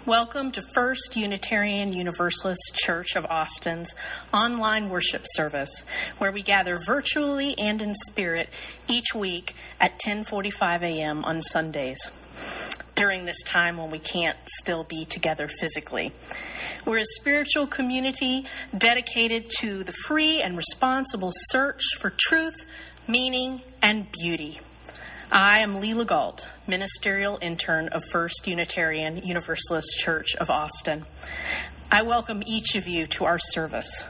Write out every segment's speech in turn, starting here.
Welcome to First Unitarian Universalist Church of Austin's online worship service, where we gather virtually and in spirit each week at 10:45 a.m. on Sundays, during this time when we can't still be together physically. We're a spiritual community dedicated to the free and responsible search for truth, meaning, and beauty. I am Leela Galt, Ministerial Intern of First Unitarian Universalist Church of Austin. I welcome each of you to our service.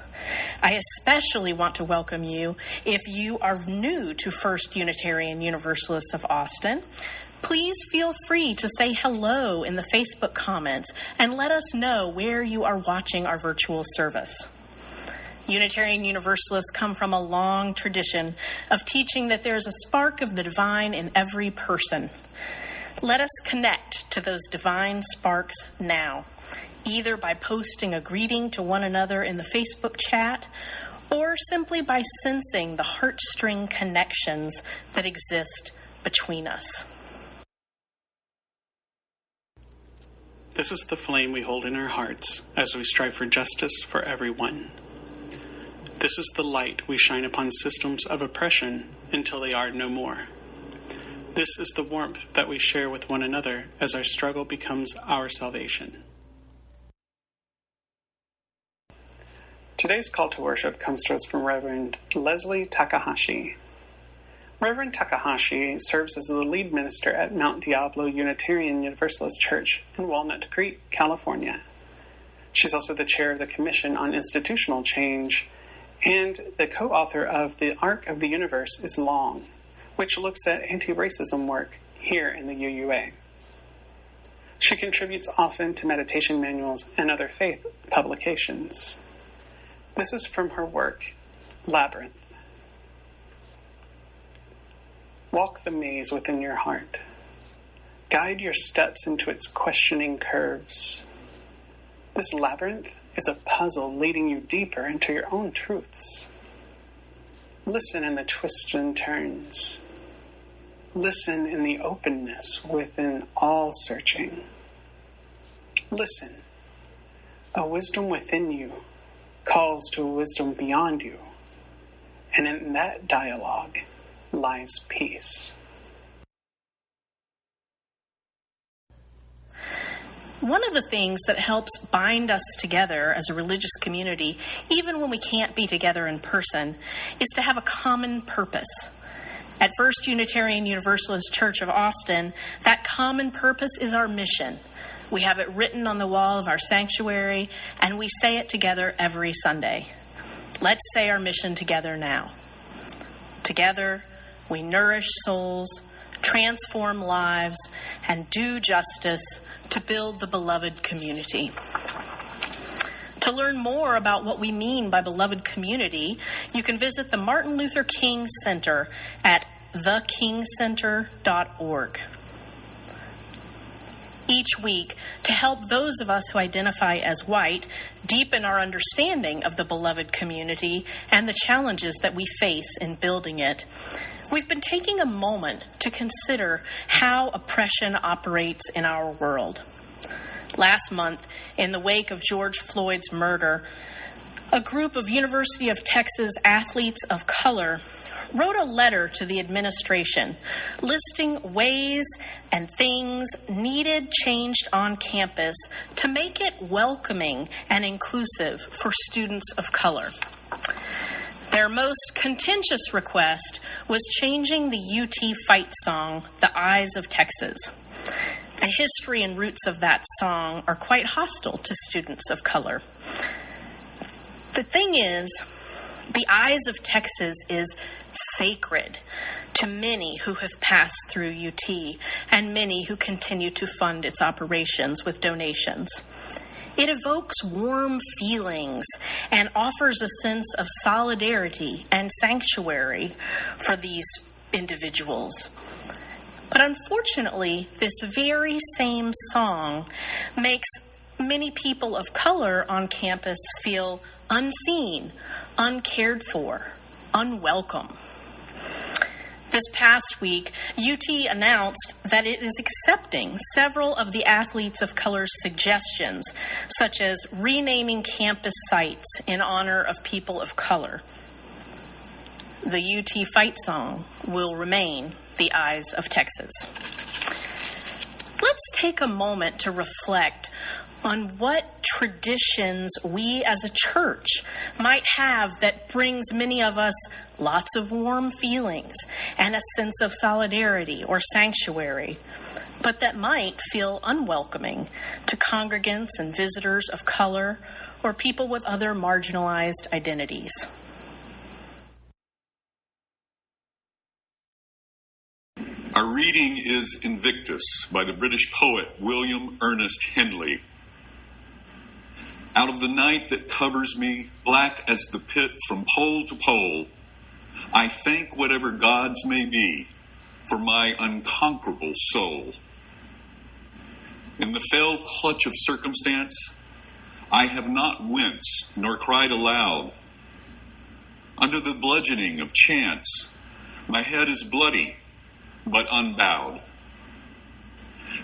I especially want to welcome you if you are new to First Unitarian Universalists of Austin. Please feel free to say hello in the Facebook comments and let us know where you are watching our virtual service. Unitarian Universalists come from a long tradition of teaching that there is a spark of the divine in every person. Let us connect to those divine sparks now, either by posting a greeting to one another in the Facebook chat, or simply by sensing the heartstring connections that exist between us. This is the flame we hold in our hearts as we strive for justice for everyone. This is the light we shine upon systems of oppression until they are no more. This is the warmth that we share with one another as our struggle becomes our salvation. Today's call to worship comes to us from Reverend Leslie Takahashi. Reverend Takahashi serves as the lead minister at Mount Diablo Unitarian Universalist Church in Walnut Creek, California. She's also the chair of the Commission on Institutional Change and the co-author of The Arc of the Universe is Long, which looks at anti-racism work here in the UUA. She contributes often to meditation manuals and other faith publications. This is from her work, Labyrinth. Walk the maze within your heart. Guide your steps into its questioning curves. This labyrinth is a puzzle leading you deeper into your own truths. Listen in the twists and turns. Listen in the openness within all searching. Listen. A wisdom within you calls to a wisdom beyond you, and in that dialogue lies peace. One of the things that helps bind us together as a religious community, even when we can't be together in person, is to have a common purpose. At First Unitarian Universalist Church of Austin, that common purpose is our mission. We have it written on the wall of our sanctuary, and we say it together every Sunday. Let's say our mission together now. Together, we nourish souls, transform lives, and do justice to build the beloved community. To learn more about what we mean by beloved community, you can visit the Martin Luther King Center at thekingcenter.org. Each week, to help those of us who identify as white deepen our understanding of the beloved community and the challenges that we face in building it, we've been taking a moment to consider how oppression operates in our world. Last month, in the wake of George Floyd's murder, a group of University of Texas athletes of color wrote a letter to the administration listing ways and things needed changed on campus to make it welcoming and inclusive for students of color. Their most contentious request was changing the UT fight song, The Eyes of Texas. The history and roots of that song are quite hostile to students of color. The thing is, The Eyes of Texas is sacred to many who have passed through UT and many who continue to fund its operations with donations. It evokes warm feelings and offers a sense of solidarity and sanctuary for these individuals. But unfortunately, this very same song makes many people of color on campus feel unseen, uncared for, unwelcome. This past week, UT announced that it is accepting several of the Athletes of Color's suggestions, such as renaming campus sites in honor of people of color. The UT fight song will remain the Eyes of Texas. Let's take a moment to reflect on what traditions we as a church might have that brings many of us lots of warm feelings and a sense of solidarity or sanctuary, but that might feel unwelcoming to congregants and visitors of color or people with other marginalized identities. Our reading is Invictus by the British poet William Ernest Henley. Out of the night that covers me, black as the pit from pole to pole, I thank whatever gods may be for my unconquerable soul. In the fell clutch of circumstance, I have not winced nor cried aloud. Under the bludgeoning of chance, my head is bloody but unbowed.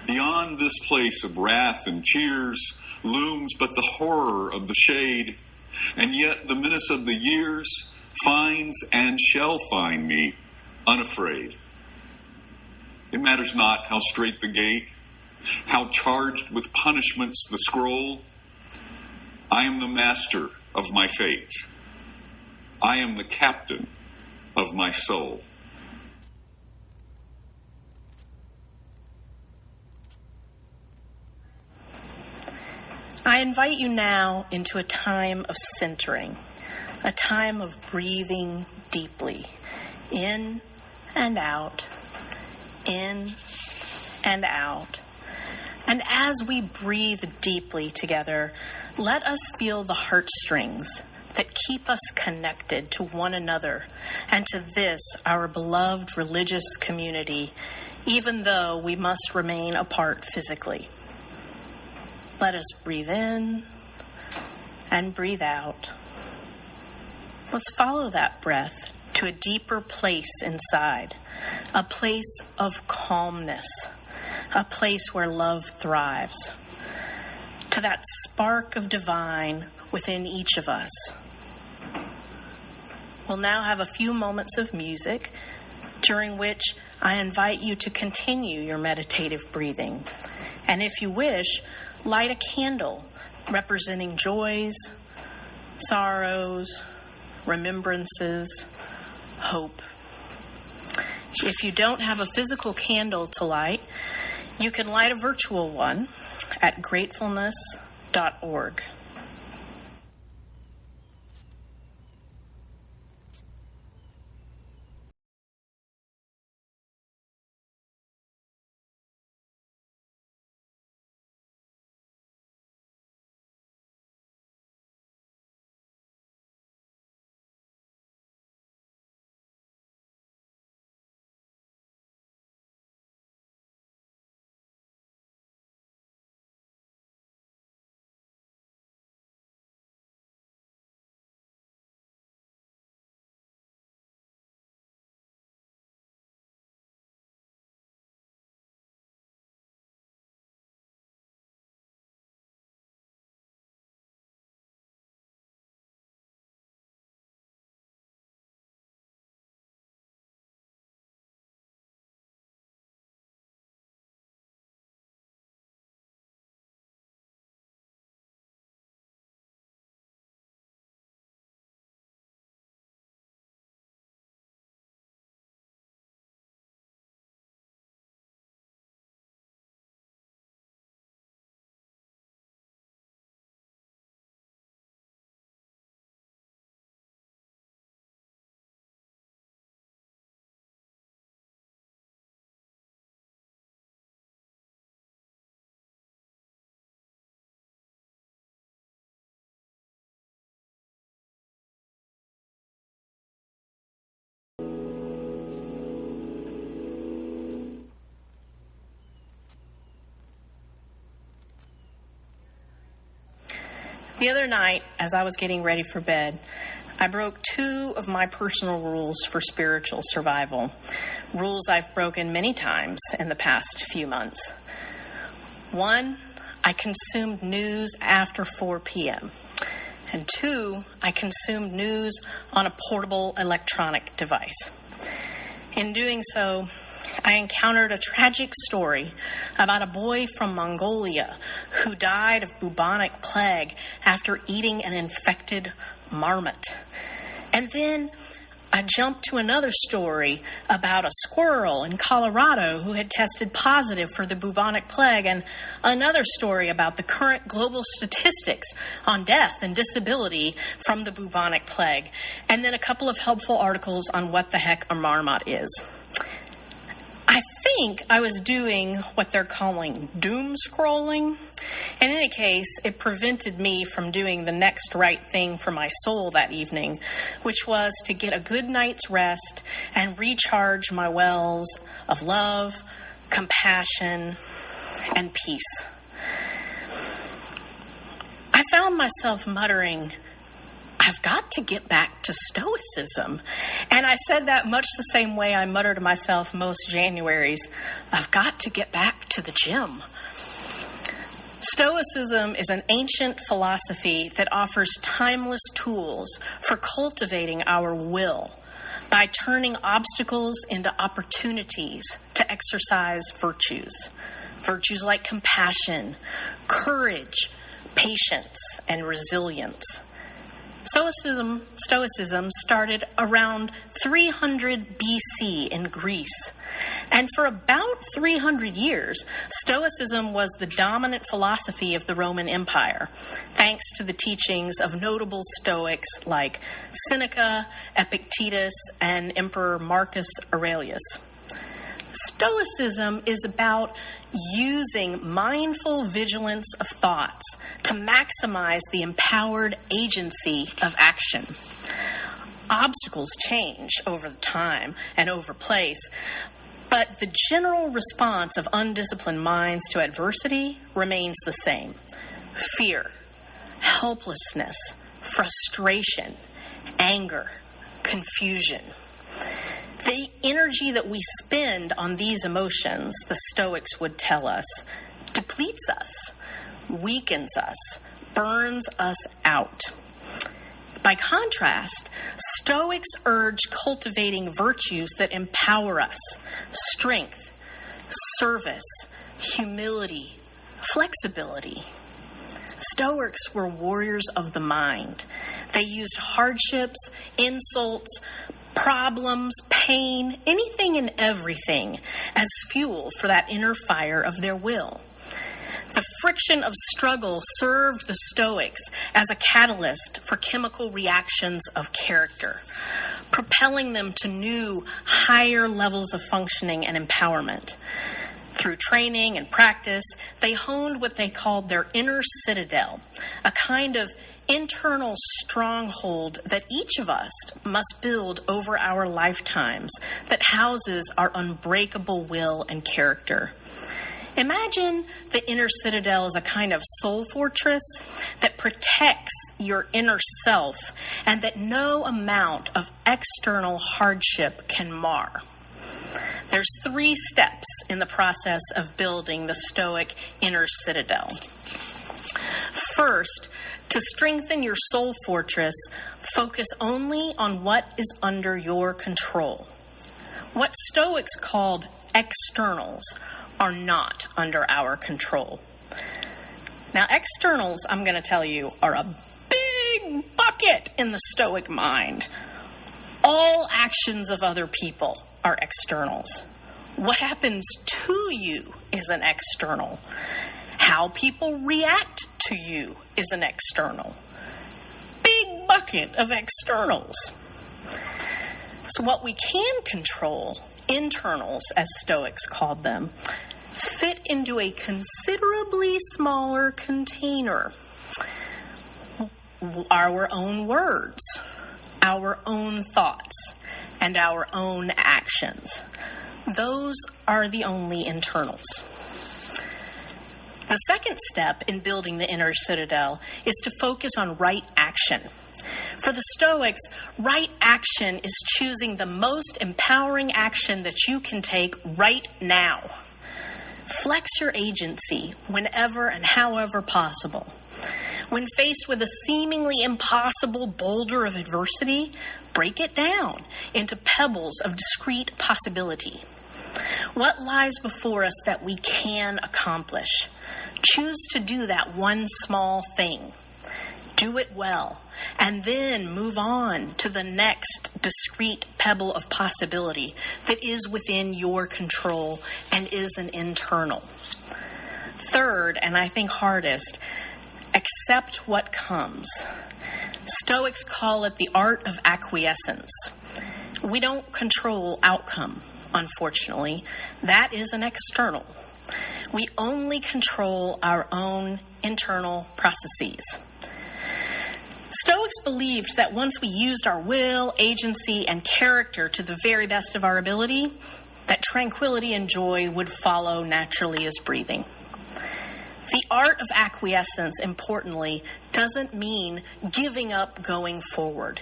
Beyond this place of wrath and tears looms but the horror of the shade, and yet the menace of the years finds and shall find me unafraid. It matters not how straight the gate, how charged with punishments the scroll. I am the master of my fate. I am the captain of my soul. I invite you now into a time of centering, a time of breathing deeply, in and out, in and out. And as we breathe deeply together, let us feel the heartstrings that keep us connected to one another and to this, our beloved religious community, even though we must remain apart physically. Let us breathe in and breathe out. Let's follow that breath to a deeper place inside, a place of calmness, a place where love thrives, to that spark of divine within each of us. We'll now have a few moments of music, during which I invite you to continue your meditative breathing. And if you wish, light a candle representing joys, sorrows, remembrances, hope. If you don't have a physical candle to light, you can light a virtual one at gratefulness.org. The other night, as I was getting ready for bed, I broke 2 of my personal rules for spiritual survival, rules I've broken many times in the past few months. 1, I consumed news after 4 p.m. And 2, I consumed news on a portable electronic device. In doing so, I encountered a tragic story about a boy from Mongolia who died of bubonic plague after eating an infected marmot. And then I jumped to another story about a squirrel in Colorado who had tested positive for the bubonic plague, and another story about the current global statistics on death and disability from the bubonic plague, and then a couple of helpful articles on what the heck a marmot is. I think I was doing what they're calling doom scrolling. In any case, it prevented me from doing the next right thing for my soul that evening, which was to get a good night's rest and recharge my wells of love, compassion, and peace. I found myself muttering, I've got to get back to Stoicism. And I said that much the same way I mutter to myself most Januaries, I've got to get back to the gym. Stoicism is an ancient philosophy that offers timeless tools for cultivating our will by turning obstacles into opportunities to exercise virtues. Virtues like compassion, courage, patience, and resilience. Stoicism started around 300 BC in Greece, and for about 300 years, Stoicism was the dominant philosophy of the Roman Empire, thanks to the teachings of notable Stoics like Seneca, Epictetus, and Emperor Marcus Aurelius. Stoicism is about using mindful vigilance of thoughts to maximize the empowered agency of action. Obstacles change over time and over place, but the general response of undisciplined minds to adversity remains the same: fear, helplessness, frustration, anger, confusion. The energy that we spend on these emotions, the Stoics would tell us, depletes us, weakens us, burns us out. By contrast, Stoics urge cultivating virtues that empower us: strength, service, humility, flexibility. Stoics were warriors of the mind. They used hardships, insults, problems, pain, anything and everything as fuel for that inner fire of their will. The friction of struggle served the Stoics as a catalyst for chemical reactions of character, propelling them to new, higher levels of functioning and empowerment. Through training and practice, they honed what they called their inner citadel, a kind of internal stronghold that each of us must build over our lifetimes that houses our unbreakable will and character. Imagine the inner citadel as a kind of soul fortress that protects your inner self and that no amount of external hardship can mar. There's 3 steps in the process of building the Stoic inner citadel. First, to strengthen your soul fortress, focus only on what is under your control. What Stoics called externals are not under our control. Now, externals, I'm going to tell you, are a big bucket in the Stoic mind. All actions of other people are externals. What happens to you is an external. How people react to you is an external. Big bucket of externals. So what we can control, internals as Stoics called them, fit into a considerably smaller container. Our own words, our own thoughts, and our own actions. Those are the only internals. The second step in building the inner citadel is to focus on right action. For the Stoics, right action is choosing the most empowering action that you can take right now. Flex your agency whenever and however possible. When faced with a seemingly impossible boulder of adversity, break it down into pebbles of discrete possibility. What lies before us that we can accomplish? Choose to do that one small thing. Do it well, and then move on to the next discrete pebble of possibility that is within your control and is an internal. Third, and I think hardest, accept what comes. Stoics call it the art of acquiescence. We don't control outcome, unfortunately. That is an external. We only control our own internal processes. Stoics believed that once we used our will, agency, and character to the very best of our ability, that tranquility and joy would follow naturally as breathing. The art of acquiescence, importantly, doesn't mean giving up going forward.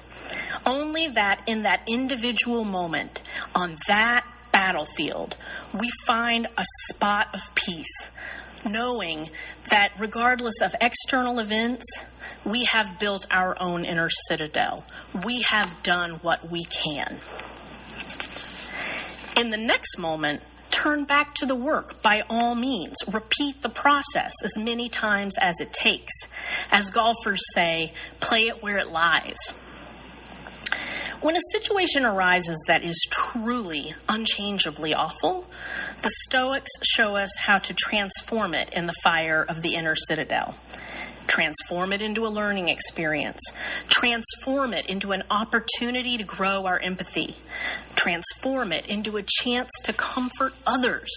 Only that in that individual moment, on that battlefield, we find a spot of peace, knowing that regardless of external events, we have built our own inner citadel. We have done what we can. In the next moment, turn back to the work by all means. Repeat the process as many times as it takes. As golfers say, play it where it lies. When a situation arises that is truly unchangeably awful, the Stoics show us how to transform it in the fire of the inner citadel. Transform it into a learning experience. Transform it into an opportunity to grow our empathy. Transform it into a chance to comfort others.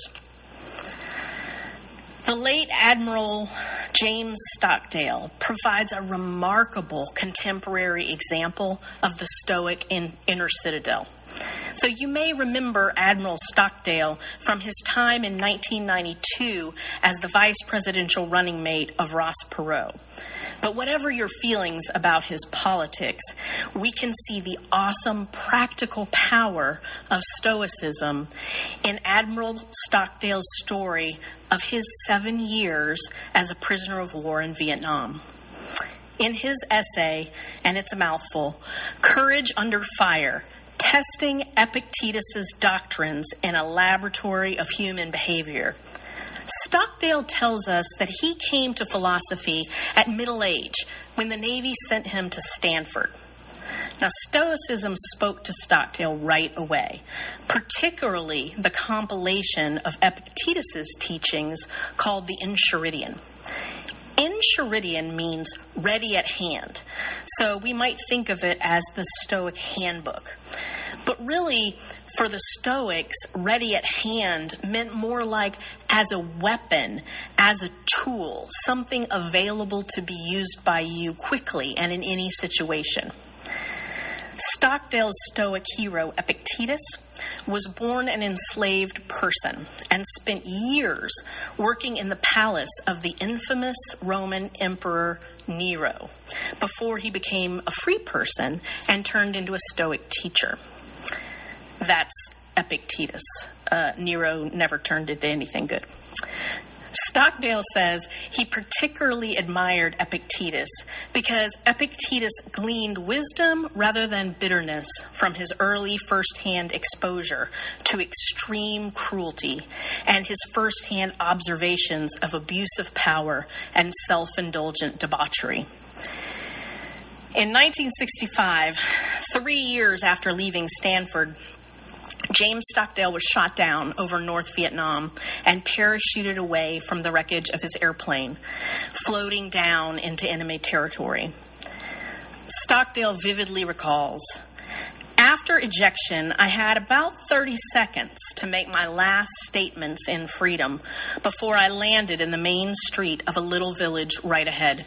The late Admiral James Stockdale provides a remarkable contemporary example of the Stoic inner citadel. So you may remember Admiral Stockdale from his time in 1992 as the vice presidential running mate of Ross Perot. But whatever your feelings about his politics, we can see the awesome practical power of Stoicism in Admiral Stockdale's story of his 7 years as a prisoner of war in Vietnam. In his essay, and it's a mouthful, Courage Under Fire, Testing Epictetus's Doctrines in a Laboratory of Human Behavior, Stockdale tells us that he came to philosophy at middle age when the Navy sent him to Stanford. Now, Stoicism spoke to Stockdale right away, particularly the compilation of Epictetus's teachings called the Enchiridion. Enchiridion means ready at hand, so we might think of it as the Stoic handbook. But really, for the Stoics, ready at hand meant more like as a weapon, as a tool, something available to be used by you quickly and in any situation. Stockdale's Stoic hero, Epictetus, was born an enslaved person and spent years working in the palace of the infamous Roman Emperor Nero before he became a free person and turned into a Stoic teacher. That's Epictetus. Nero never turned into anything good. Stockdale says he particularly admired Epictetus because Epictetus gleaned wisdom rather than bitterness from his early first-hand exposure to extreme cruelty and his first-hand observations of abuse of power and self-indulgent debauchery. In 1965, 3 years after leaving Stanford, James Stockdale was shot down over North Vietnam and parachuted away from the wreckage of his airplane, floating down into enemy territory. Stockdale vividly recalls, "After ejection, I had about 30 seconds to make my last statements in freedom before I landed in the main street of a little village right ahead.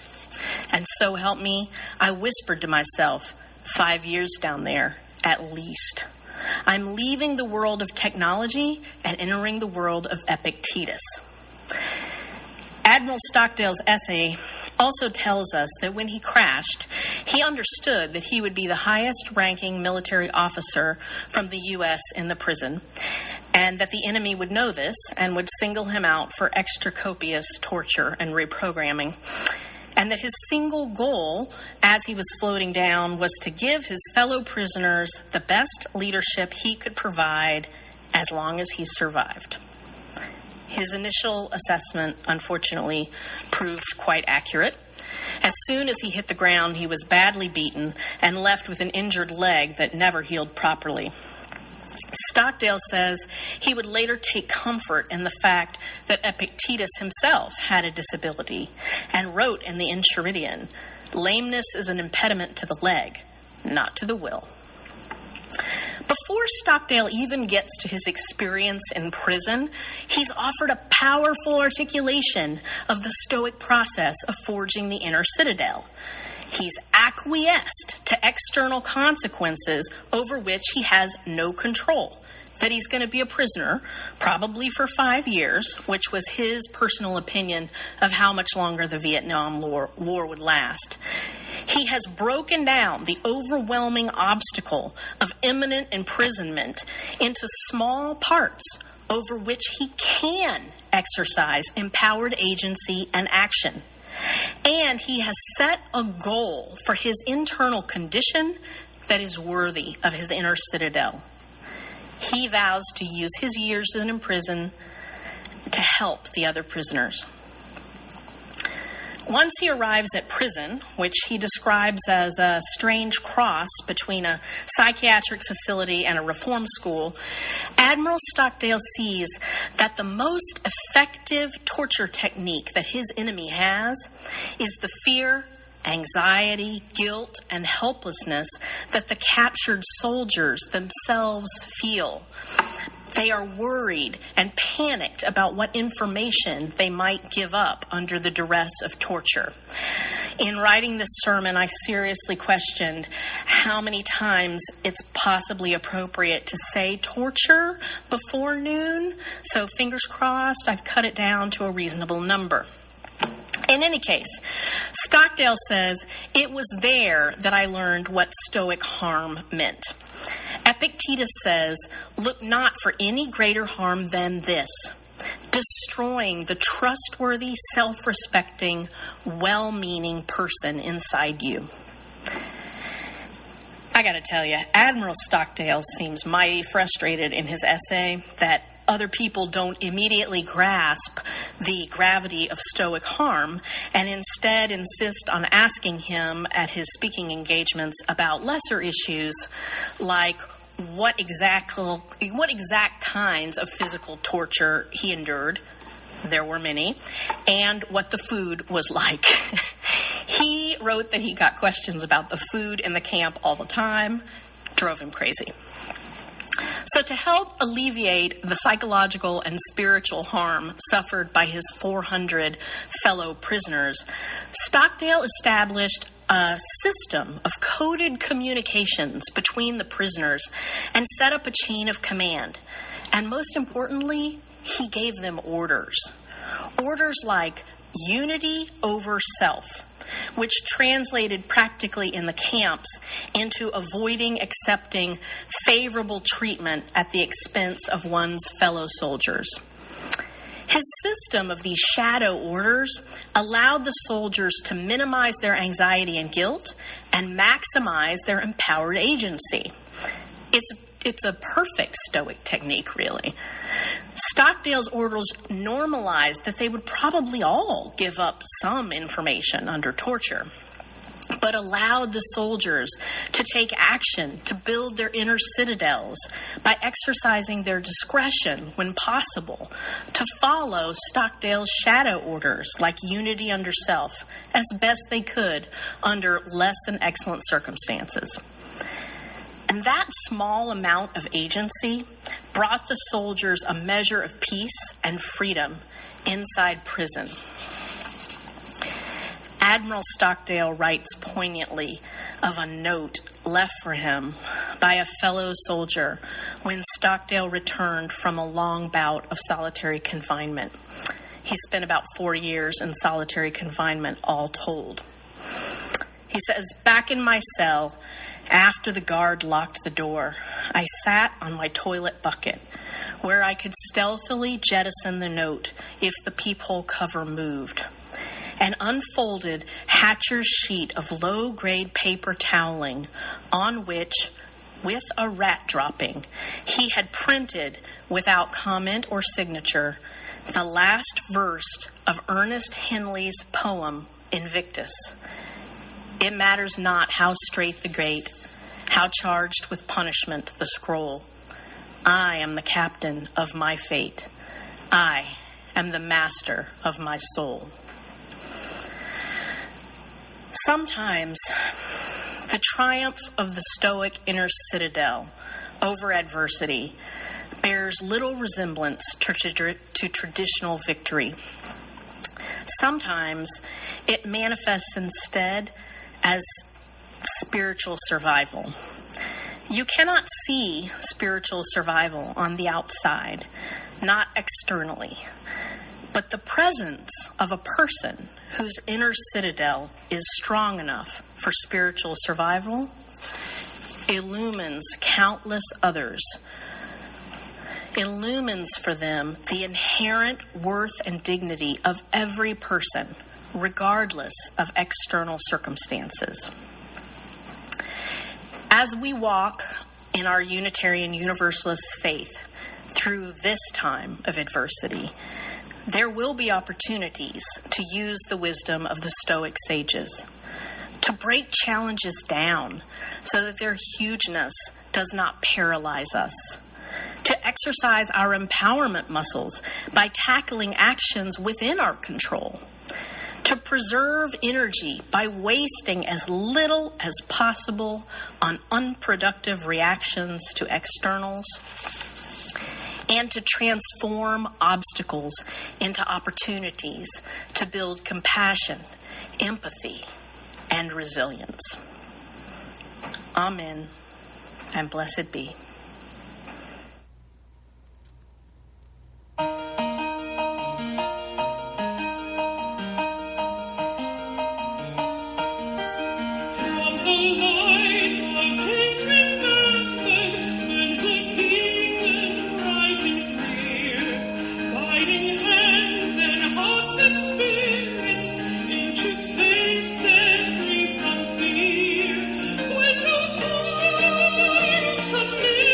And so help me, I whispered to myself, 5 years down there, at least. I'm leaving the world of technology and entering the world of Epictetus." Admiral Stockdale's essay also tells us that when he crashed, he understood that he would be the highest-ranking military officer from the U.S. in the prison, and that the enemy would know this and would single him out for extra copious torture and reprogramming, and that his single goal as he was floating down was to give his fellow prisoners the best leadership he could provide as long as he survived. His initial assessment, unfortunately, proved quite accurate. As soon as he hit the ground, he was badly beaten and left with an injured leg that never healed properly. Stockdale says he would later take comfort in the fact that Epictetus himself had a disability and wrote in the Enchiridion, "Lameness is an impediment to the leg, not to the will." Before Stockdale even gets to his experience in prison, he's offered a powerful articulation of the Stoic process of forging the inner citadel. He's acquiesced to external consequences over which he has no control. That he's going to be a prisoner, probably for 5 years, which was his personal opinion of how much longer the Vietnam War would last. He has broken down the overwhelming obstacle of imminent imprisonment into small parts over which he can exercise empowered agency and action. And he has set a goal for his internal condition that is worthy of his inner citadel. He vows to use his years in prison to help the other prisoners. Once he arrives at prison, which he describes as a strange cross between a psychiatric facility and a reform school, Admiral Stockdale sees that the most effective torture technique that his enemy has is the fear, anxiety, guilt, and helplessness that the captured soldiers themselves feel. They are worried and panicked about what information they might give up under the duress of torture. In writing this sermon, I seriously questioned how many times it's possibly appropriate to say torture before noon. So fingers crossed, I've cut it down to a reasonable number. In any case, Stockdale says, "It was there that I learned what Stoic harm meant." Epictetus says, "Look not for any greater harm than this, destroying the trustworthy, self-respecting, well-meaning person inside you." I gotta tell you, Admiral Stockdale seems mighty frustrated in his essay that other people don't immediately grasp the gravity of Stoic harm and instead insist on asking him at his speaking engagements about lesser issues like what exact kinds of physical torture he endured. There were many, and what the food was like. He wrote that he got questions about the food in the camp all the time. Drove him crazy. So to help alleviate the psychological and spiritual harm suffered by his 400 fellow prisoners, Stockdale established a system of coded communications between the prisoners and set up a chain of command. And most importantly, he gave them orders. Orders like unity over self, which translated practically in the camps into avoiding accepting favorable treatment at the expense of one's fellow soldiers. His system of these shadow orders allowed the soldiers to minimize their anxiety and guilt and maximize their empowered agency. It's a perfect Stoic technique, really. Stockdale's orders normalized that they would probably all give up some information under torture, but allowed the soldiers to take action to build their inner citadels by exercising their discretion when possible to follow Stockdale's shadow orders like unity under self as best they could under less than excellent circumstances. And that small amount of agency brought the soldiers a measure of peace and freedom inside prison. Admiral Stockdale writes poignantly of a note left for him by a fellow soldier when Stockdale returned from a long bout of solitary confinement. He spent about 4 years in solitary confinement, all told. He says, back in my cell, after the guard locked the door, I sat on my toilet bucket, where I could stealthily jettison the note if the peephole cover moved, and unfolded Hatcher's sheet of low-grade paper toweling on which, with a rat dropping, he had printed, without comment or signature, the last verse of Ernest Henley's poem, Invictus. It matters not how straight the grate, how charged with punishment the scroll. I am the captain of my fate. I am the master of my soul. Sometimes the triumph of the Stoic inner citadel over adversity bears little resemblance to traditional victory. Sometimes it manifests instead as spiritual survival. You cannot see spiritual survival on the outside, not externally, but the presence of a person whose inner citadel is strong enough for spiritual survival illumines countless others, illumines for them the inherent worth and dignity of every person, regardless of external circumstances. As we walk in our Unitarian Universalist faith through this time of adversity, there will be opportunities to use the wisdom of the Stoic sages, to break challenges down so that their hugeness does not paralyze us, to exercise our empowerment muscles by tackling actions within our control, to preserve energy by wasting as little as possible on unproductive reactions to externals, and to transform obstacles into opportunities to build compassion, empathy, and resilience. Amen, and blessed be. When the fight comes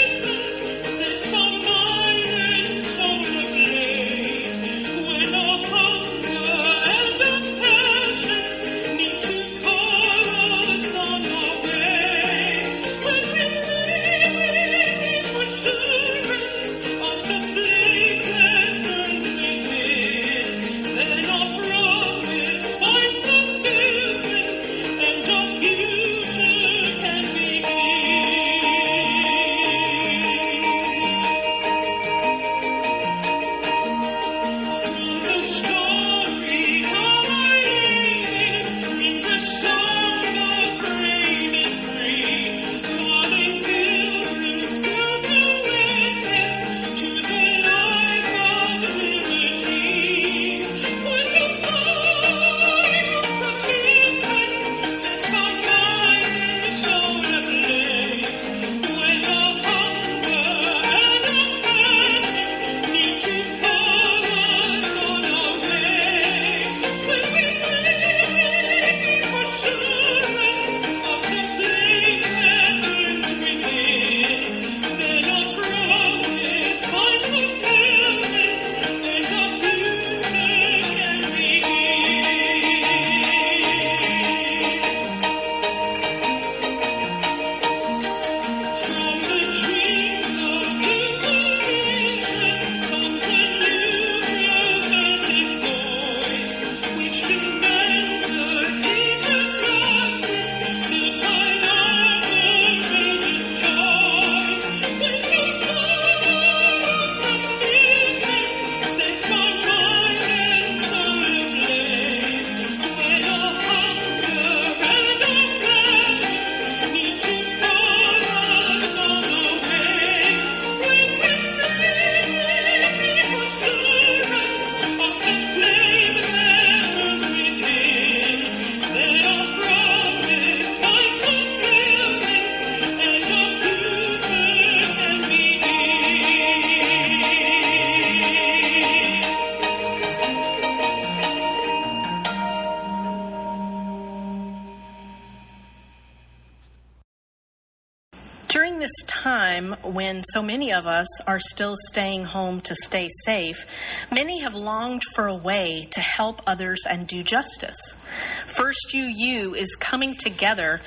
During this time when so many of us are still staying home to stay safe, many have longed for a way to help others and do justice. First UU is coming together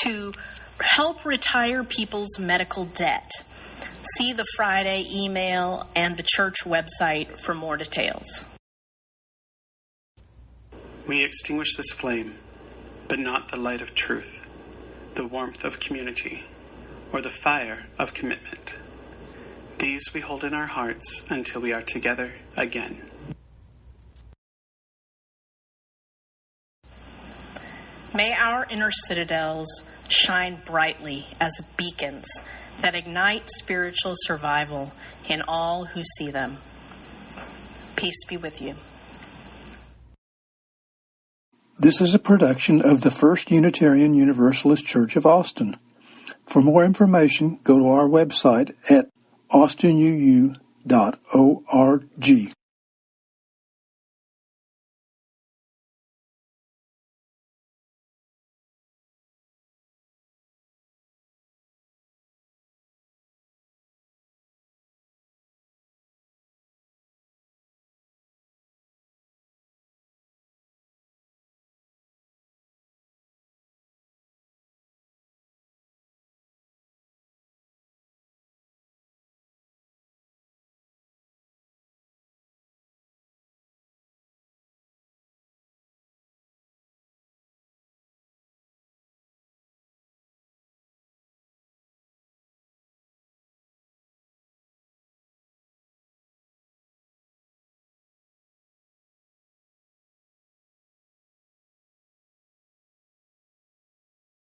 to help retire people's medical debt. See the Friday email and the church website for more details. We extinguish this flame, but not the light of truth, the warmth of community, or the fire of commitment. These we hold in our hearts until we are together again. May our inner citadels shine brightly as beacons that ignite spiritual survival in all who see them. Peace be with you. This is a production of the First Unitarian Universalist Church of Austin. For more information, go to our website at austinuu.org.